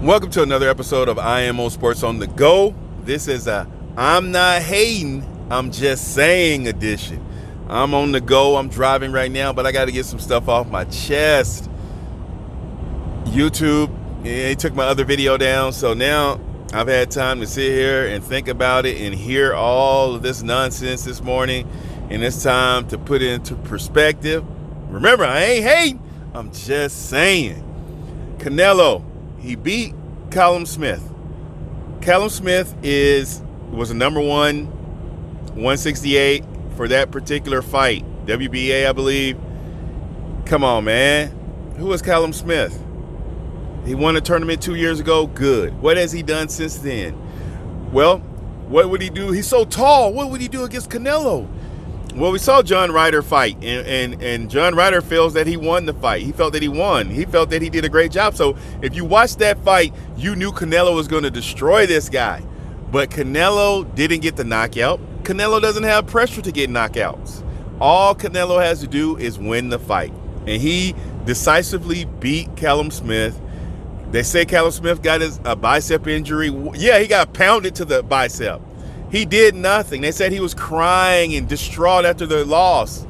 Welcome to another episode of IMO Sports on the Go. This is a I'm not hating, I'm just saying edition. I'm on the go. I'm driving right now, but I got to get some stuff off my chest. YouTube, they took my other video down, so now I've had time to sit here and think about it and hear all of this nonsense this morning, and it's time to put it into perspective. Remember, I ain't hating, I'm just saying. Canelo, he beat Callum Smith. Callum Smith was a number one, 168 for that particular fight. WBA, I believe. Come on, man. Who was Callum Smith? He won a tournament 2 years ago. Good. What has he done since then? Well, what would he do? He's so tall. What would he do against Canelo? Well, we saw John Ryder fight, and John Ryder feels that he won the fight. He felt that he won. He felt that he did a great job. So if you watched that fight, you knew Canelo was going to destroy this guy. But Canelo didn't get the knockout. Canelo doesn't have pressure to get knockouts. All Canelo has to do is win the fight. And he decisively beat Callum Smith. They say Callum Smith got a bicep injury. Yeah, he got pounded to the bicep. He did nothing. They said he was crying and distraught after the loss.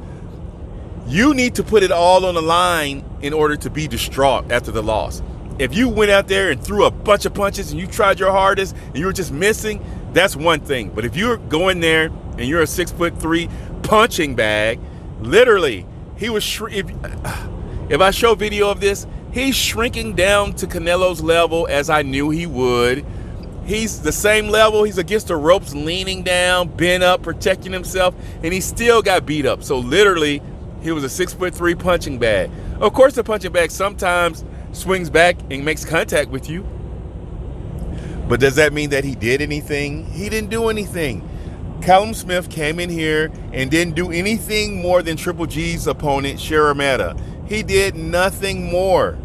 You need to put it all on the line in order to be distraught after the loss. If you went out there and threw a bunch of punches and you tried your hardest and you were just missing, that's one thing. But if you're going there and you're a 6'3" punching bag, literally, he was if I show video of this, he's shrinking down to Canelo's level as I knew he would. He's the same level. He's against the ropes, leaning down, bent up, protecting himself, and he still got beat up. So literally, he was a 6'3" punching bag. Of course, the punching bag sometimes swings back and makes contact with you. But does that mean that he did anything? He didn't do anything. Callum Smith came in here and didn't do anything more than Triple G's opponent, Sharamata. He did nothing more.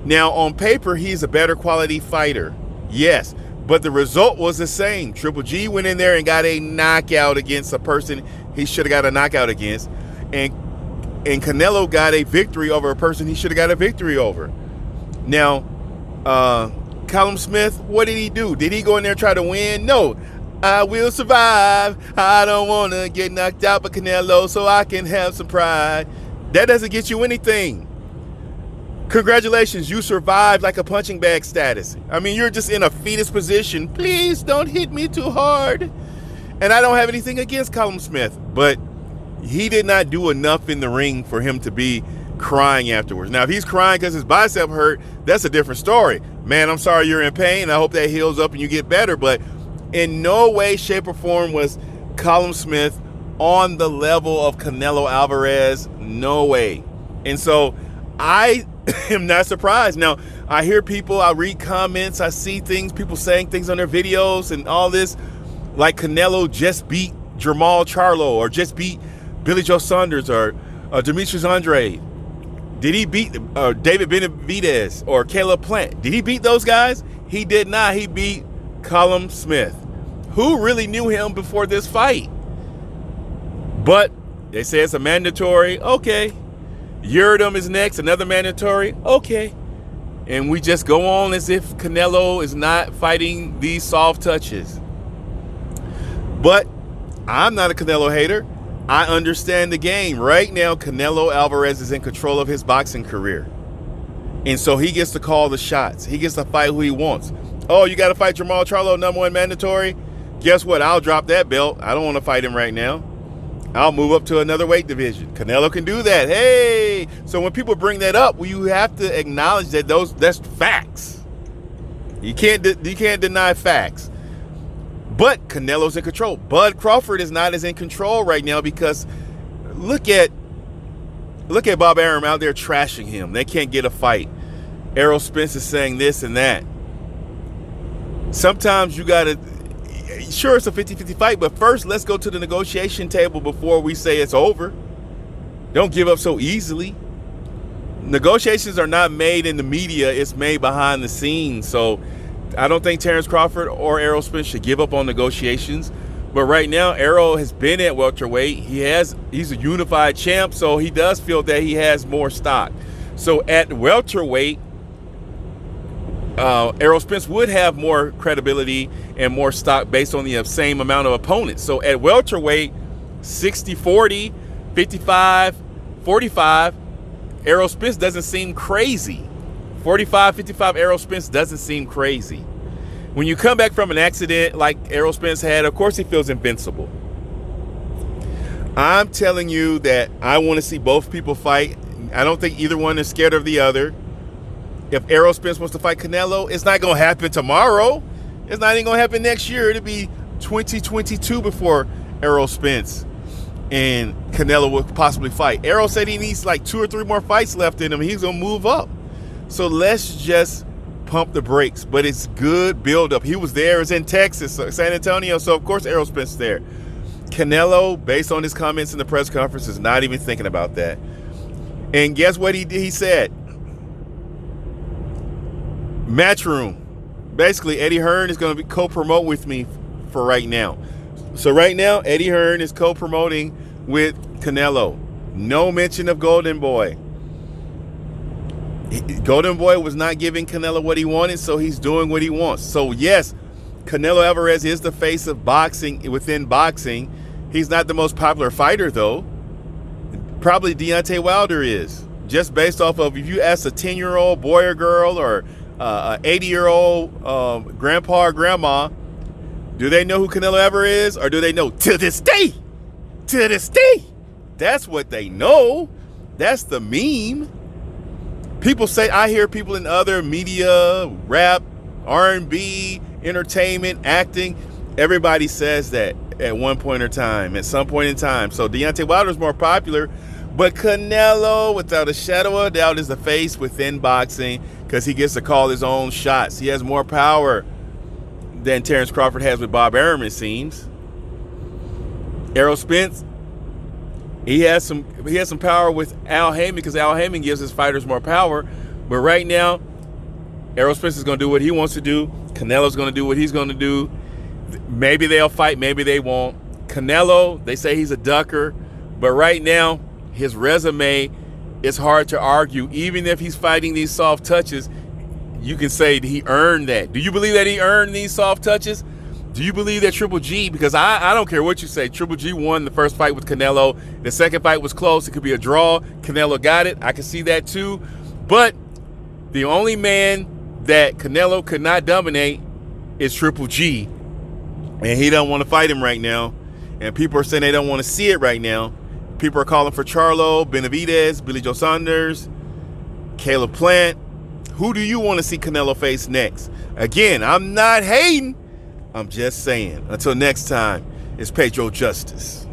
Now, on paper, he's a better quality fighter. Yes, but the result was the same. Triple G went in there and got a knockout against a person he should have got a knockout against. And Canelo got a victory over a person he should have got a victory over. Now, Callum Smith, what did he do? Did he go in there and try to win? No. I will survive. I don't want to get knocked out by Canelo so I can have some pride. That doesn't get you anything. Congratulations, you survived like a punching bag status. I mean, you're just in a fetus position. Please don't hit me too hard. And I don't have anything against Callum Smith, but he did not do enough in the ring for him to be crying afterwards. Now, if he's crying because his bicep hurt, that's a different story. Man, I'm sorry you're in pain. I hope that heals up and you get better. But in no way, shape, or form was Callum Smith on the level of Canelo Alvarez. No way. And so I am not surprised. Now, I hear people, I read comments, I see things, people saying things on their videos and all this, like Canelo just beat Charlo or just beat Benavidez Saunders or Benavidez Andrade. Did he beat David Benavidez or Caleb Plant? Did he beat those guys? He did not. He beat Callum Smith. Who really knew him before this fight? But they say it's a mandatory. Okay. Yurdom is next, another mandatory. Okay. And we just go on as if Canelo is not fighting these soft touches. But I'm not a Canelo hater. I understand the game. Right now, Canelo Alvarez is in control of his boxing career. And so he gets to call the shots. He gets to fight who he wants. Oh, you got to fight Charlo, number one mandatory? Guess what? I'll drop that belt. I don't want to fight him right now. I'll move up to another weight division. Canelo can do that. Hey! So when people bring that up, well, you have to acknowledge that that's facts. You can't deny facts. But Canelo's in control. Bud Crawford is not as in control right now because look at Bob Arum out there trashing him. They can't get a fight. Errol Spence is saying this and that. Sometimes you got to, sure, it's a 50-50 fight, but first let's go to the negotiation table before we say it's over. Don't give up so easily. Negotiations are not made in the media. It's made behind the scenes. So I don't think Terrence Crawford or Errol Spence should give up on negotiations. But right now, Errol has been at welterweight. He's a unified champ, so he does feel that he has more stock. So at welterweight, Errol Spence would have more credibility and more stock based on the same amount of opponents. So at welterweight, 60-40, 55-45, Errol Spence doesn't seem crazy. 45-55 Errol Spence doesn't seem crazy. When you come back from an accident like Errol Spence had, of course he feels invincible. I'm telling you that I want to see both people fight. I don't think either one is scared of the other. If Errol Spence wants to fight Canelo, it's not going to happen tomorrow. It's not even going to happen next year. It'll be 2022 before Errol Spence and Canelo will possibly fight. Errol said he needs like 2 or 3 more fights left in him. He's going to move up. So let's just pump the brakes. But it's good build-up. He was there. It was in Texas, San Antonio. So, of course, Errol Spence is there. Canelo, based on his comments in the press conference, is not even thinking about that. And guess what he said? Matchroom. Basically, Eddie Hearn is going to co-promote with me for right now. So right now, Eddie Hearn is co-promoting with Canelo. No mention of Golden Boy. Golden Boy was not giving Canelo what he wanted, so he's doing what he wants. So yes, Canelo Alvarez is the face of boxing within boxing. He's not the most popular fighter, though. Probably Deontay Wilder is. Just based off of, if you ask a 10-year-old boy or girl or an 80-year-old grandpa or grandma, do they know who Canelo Alvarez is? Or do they know to this day? To this day. That's what they know. That's the meme. People say, I hear people in other media, rap, R&B, entertainment, acting, everybody says that at one point in time, at some point in time. So Deontay Wilder is more popular, but Canelo, without a shadow of a doubt, is the face within boxing because he gets to call his own shots. He has more power than Terrence Crawford has with Bob Arum, it seems. Errol Spence, he has some power with Al Heyman because Al Heyman gives his fighters more power. But right now, Errol Spence is going to do what he wants to do. Canelo's going to do what he's going to do. Maybe they'll fight, maybe they won't. Canelo, they say he's a ducker. But right now, his resume is hard to argue. Even if he's fighting these soft touches, you can say he earned that. Do you believe that he earned these soft touches? Do you believe that Triple G, because I don't care what you say, Triple G won the first fight with Canelo. The second fight was close. It could be a draw. Canelo got it. I can see that too. But the only man that Canelo could not dominate is Triple G. And he don't want to fight him right now. And people are saying they don't want to see it right now. People are calling for Charlo, Benavidez, Billy Joe Saunders, Caleb Plant. Who do you want to see Canelo face next? Again, I'm not hating. I'm just saying. Until next time, it's Pedro Justice.